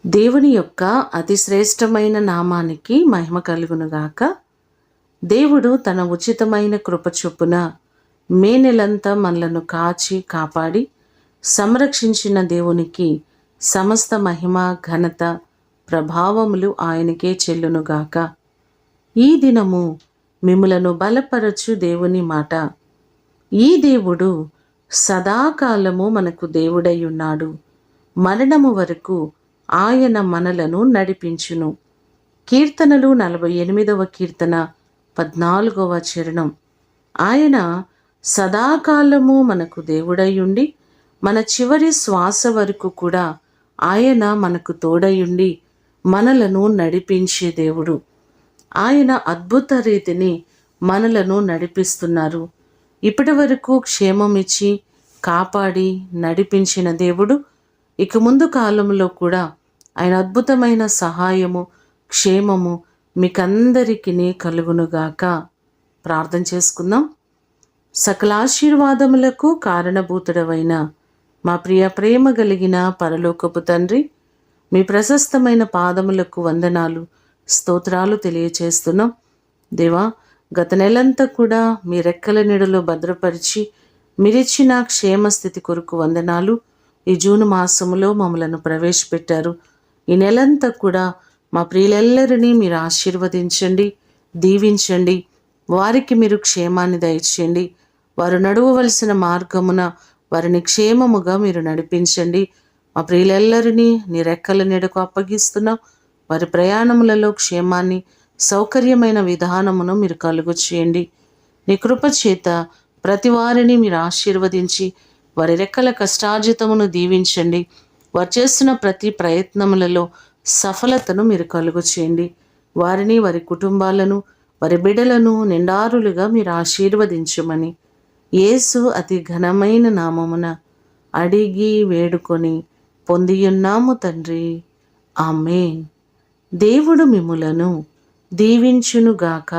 దేవుని యొక్క అతి శ్రేష్టమైన నామానికి మహిమ కలుగునుగాక. దేవుడు తన ఉచితమైన కృప చొప్పున మే నెలంతా మనలను కాచి కాపాడి సంరక్షించిన దేవునికి సమస్త మహిమ ఘనత ప్రభావములు ఆయనకే చెల్లునుగాక. ఈ దినము మిమ్ములను బలపరచు దేవుని మాట. ఈ దేవుడు సదాకాలము మనకు దేవుడై ఉన్నాడు. మరణము వరకు ఆయన మనలను నడిపించును. కీర్తనలు 48వ కీర్తన 14వ చరణం. ఆయన సదాకాలము మనకు దేవుడై ఉండి మన చివరి శ్వాస వరకు కూడా ఆయన మనకు తోడయుండి మనలను నడిపించే దేవుడు. ఆయన అద్భుత రీతిని మనలను నడిపిస్తున్నారు. ఇప్పటి వరకు క్షేమమిచ్చి కాపాడి నడిపించిన దేవుడు ఇక ముందు కాలంలో కూడా ఆయన అద్భుతమైన సహాయము క్షేమము మీకందరికీ కలుగునుగాక. ప్రార్థన చేసుకుందాం. సకల ఆశీర్వాదములకు కారణభూతుడవైన మా ప్రియ ప్రేమ కలిగిన పరలోకపు తండ్రి, మీ ప్రశస్తమైన పాదములకు వందనాలు స్తోత్రాలు తెలియచేస్తున్నాం. దేవా, గత నెలంతా కూడా మీ రెక్కల నీడలో భద్రపరిచి మీరిచ్చిన క్షేమస్థితి కొరకు వందనాలు. ఈ జూన్ మాసములో మమ్మలను ప్రవేశపెట్టారు. ఈ నెలంతా కూడా మా ప్రియులెల్లరినీ మీరు ఆశీర్వదించండి, దీవించండి. వారికి మీరు క్షేమాన్ని దయచేయండి. వారు నడవవలసిన మార్గమున వారిని క్షేమముగా మీరు నడిపించండి. మా ప్రియులెల్లరినీ నీ రెక్కల నీడకు అప్పగిస్తున్నాం. వారి ప్రయాణములలో క్షేమాన్ని సౌకర్యమైన విధానమును మీరు కలుగు చేయండి. నీ కృప చేత ప్రతి వారిని మీరు ఆశీర్వదించి వారి రెక్కల కష్టార్జితమును దీవించండి. వారు చేస్తున్న ప్రతి ప్రయత్నములలో సఫలతను మీరు కలుగు చేయండి. వారిని, వారి కుటుంబాలను, వారి బిడ్డలను నిండారులుగా మీరు ఆశీర్వదించమని యేసు అతి ఘనమైన నామమున అడిగి వేడుకొని పొందియున్నాము తండ్రి. ఆమేన్. దేవుడు మిమ్ములను దీవించునుగాక.